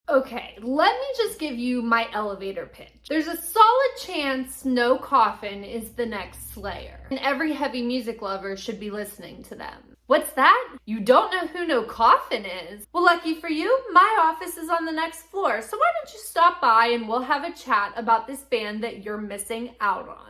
Okay, let me just give you my elevator pitch. There's a solid chance No Coffin is the next Slayer, and every heavy music lover should be listening to them. What's that? You don't know who No Coffin is? Well, lucky for you, my office is on the next floor, so why don't you stop by and we'll have a chat about this band that you're missing out on.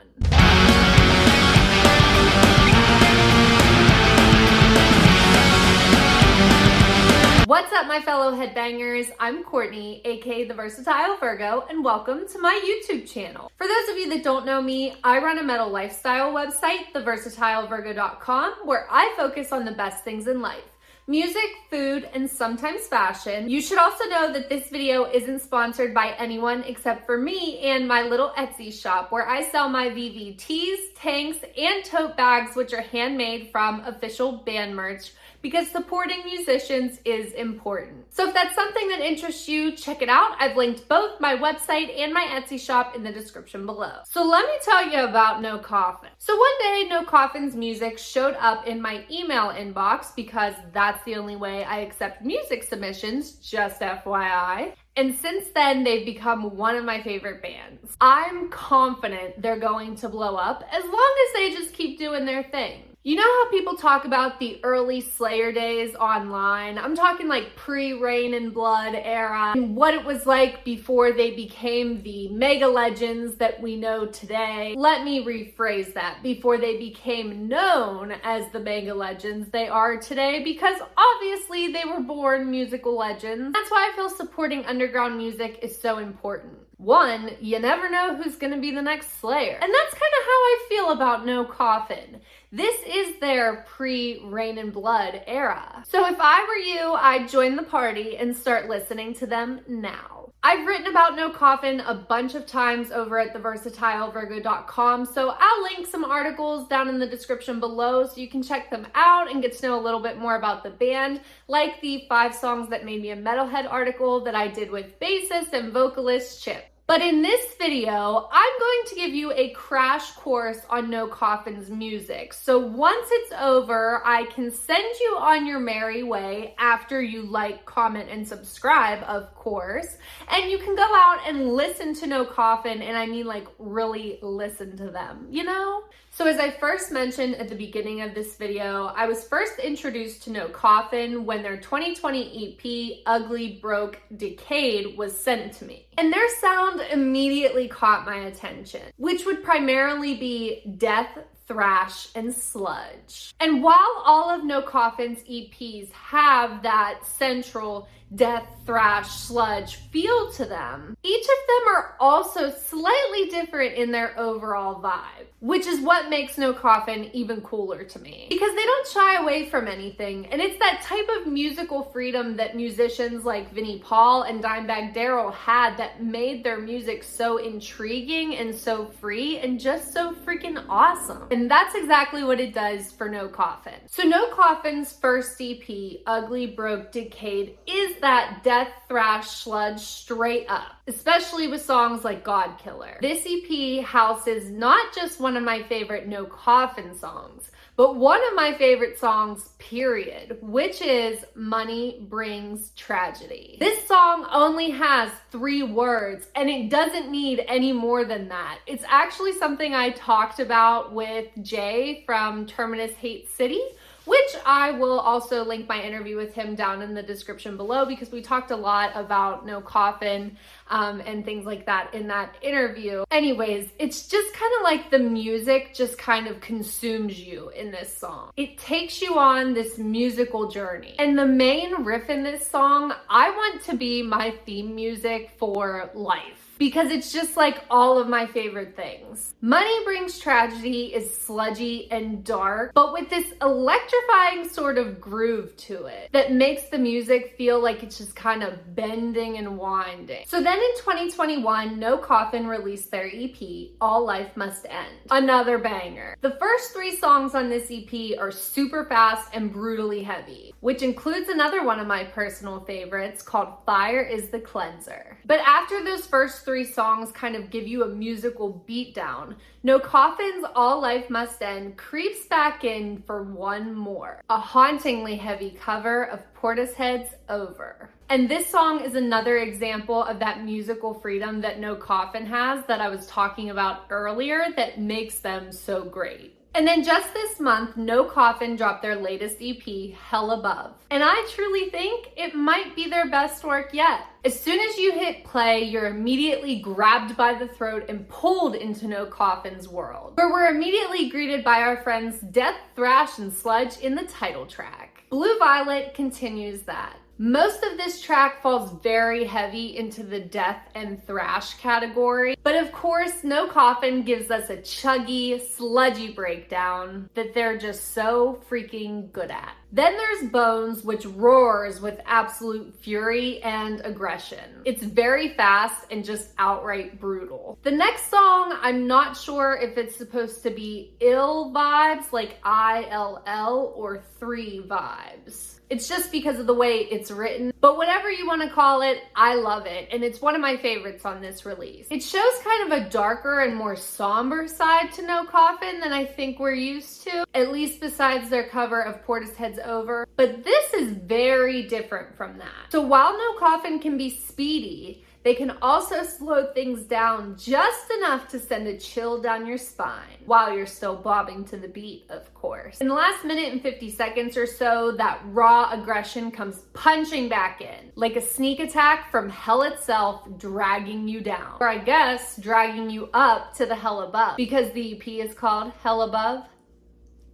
What's up, my fellow headbangers? I'm Courtney, aka the Versatile Virgo, and welcome to my YouTube channel. For those of you that don't know me, I run a metal lifestyle website, theversatilevirgo.com, where I focus on the best things in life. Music, food, and sometimes fashion. You should also know that this video isn't sponsored by anyone except for me and my little Etsy shop where I sell my VV tees, tanks, and tote bags, which are handmade from official band merch, because supporting musicians is important. So if that's something that interests you, check it out. I've linked both my website and my Etsy shop in the description below. So let me tell you about No Coffin. So one day, No Coffin's music showed up in my email inbox because that's the only way I accept music submissions, just FYI. And since then, they've become one of my favorite bands. I'm confident they're going to blow up as long as they just keep doing their thing. You know how people talk about the early Slayer days online? I'm talking like pre-Rain and Blood era, and what it was like before they became the mega legends that we know today. Let me rephrase that. Before they became known as the mega legends they are today, because obviously they were born musical legends. That's why I feel supporting underground music is so important. One, you never know who's gonna be the next Slayer. And that's kind of how I feel about No Coffin. This is their pre-Rain and Blood era. So if I were you, I'd join the party and start listening to them now. I've written about No Coffin a bunch of times over at theversatilevirgo.com, so I'll link some articles down in the description below so you can check them out and get to know a little bit more about the band, like the 5 songs that made me a Metalhead article that I did with bassist and vocalist Chip. But in this video, I'm going to give you a crash course on No Coffin's music. So once it's over, I can send you on your merry way after you like, comment, and subscribe, of course. And you can go out and listen to No Coffin, and I mean like really listen to them, you know? So as I first mentioned at the beginning of this video, I was first introduced to No Coffin when their 2020 EP, Ugly, Broke, Decayed, was sent to me. And their sound immediately caught my attention, which would primarily be death, thrash, and sludge. And while all of No Coffin's EPs have that central death, thrash, sludge feel to them, each of them are also slightly different in their overall vibe, which is what makes No Coffin even cooler to me, because they don't shy away from anything, and it's that type of musical freedom that musicians like Vinnie Paul and Dimebag Darrell had that made their music so intriguing and so free and just so freaking awesome. And that's exactly what it does for No Coffin. So No Coffin's first EP, Ugly, Broke, Decayed, is that death, thrash, sludge straight up, especially with songs like God Killer. This EP houses not just one of my favorite No Coffin songs, but one of my favorite songs, period, which is Money Brings Tragedy. This song only has 3 words, and it doesn't need any more than that. It's actually something I talked about with Jay from Terminus Hate City, which I will also link my interview with him down in the description below, because we talked a lot about No Coffin and things like that in that interview. Anyways, it's just kind of like the music just kind of consumes you in this song. It takes you on this musical journey. And the main riff in this song, I want to be my theme music for life, because it's just like all of my favorite things. Money Brings Tragedy is sludgy and dark, but with this electrifying sort of groove to it that makes the music feel like it's just kind of bending and winding. So then in 2021, No Coffin released their EP, All Life Must End. Another banger. The first 3 songs on this EP are super fast and brutally heavy, which includes another one of my personal favorites called Fire is the Cleanser. But after those first three songs kind of give you a musical beatdown, No Coffin's All Life Must End creeps back in for one more, a hauntingly heavy cover of Portishead's Over. And this song is another example of that musical freedom that No Coffin has that I was talking about earlier that makes them so great. And then just this month, No Coffin dropped their latest EP, Hell Above. And I truly think it might be their best work yet. As soon as you hit play, you're immediately grabbed by the throat and pulled into No Coffin's world, where we're immediately greeted by our friends Death, Thrash, and Sludge in the title track. Blue Violet continues that. Most of this track falls very heavy into the death and thrash category, but of course, No Coffin gives us a chuggy, sludgy breakdown that they're just so freaking good at. Then there's Bones, which roars with absolute fury and aggression. It's very fast and just outright brutal. The next song, I'm not sure if it's supposed to be ill vibes, like ILL, or 3 vibes. It's just because of the way it's written, but whatever you want to call it, I love it, and it's one of my favorites on this release. It shows kind of a darker and more somber side to No Coffin than I think we're used to, at least besides their cover of Portishead's Over, but this is very different from that. So while No Coffin can be speedy, they can also slow things down just enough to send a chill down your spine, while you're still bobbing to the beat, of course. In the last minute and 50 seconds or so, that raw aggression comes punching back in, like a sneak attack from hell itself, dragging you down. Or I guess, dragging you up to the hell above, because the EP is called Hell Above.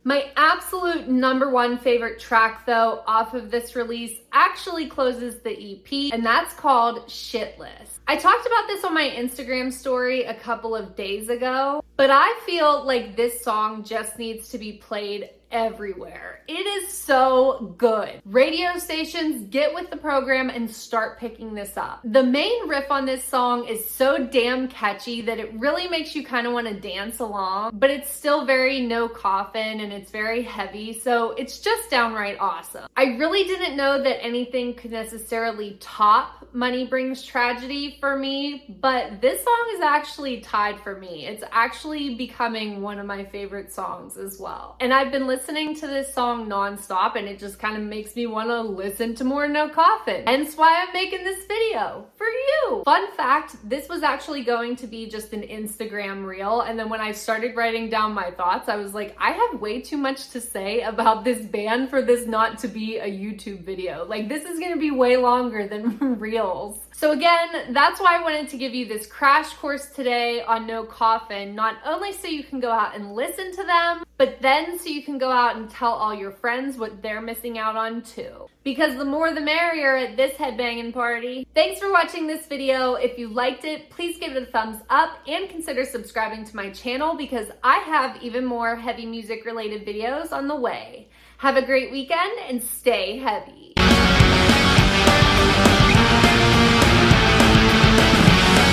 My absolute number one favorite track, though, off of this release actually closes the EP, and that's called Shitless. I talked about this on my Instagram story a couple of days ago, but I feel like this song just needs to be played everywhere. It is so good. Radio stations, get with the program and start picking this up. The main riff on this song is so damn catchy that it really makes you kind of want to dance along, but it's still very No Coffin and it's very heavy, so it's just downright awesome. I really didn't know that anything could necessarily top Money Brings Tragedy for me, but this song is actually tied for me. It's actually becoming one of my favorite songs as well. And I've been listening to this song nonstop and it just kind of makes me want to listen to more No Coffin. Hence why I'm making this video for you. Fun fact, this was actually going to be just an Instagram reel, and then when I started writing down my thoughts, I was like, I have way too much to say about this band for this not to be a YouTube video. Like, this is gonna be way longer than reels. So again, that's why I wanted to give you this crash course today on No Coffin, not only so you can go out and listen to them, but then so you can go out and tell all your friends what they're missing out on too. Because the more the merrier at this headbanging party. Thanks for watching this video. If you liked it, please give it a thumbs up and consider subscribing to my channel because I have even more heavy music related videos on the way. Have a great weekend and stay heavy.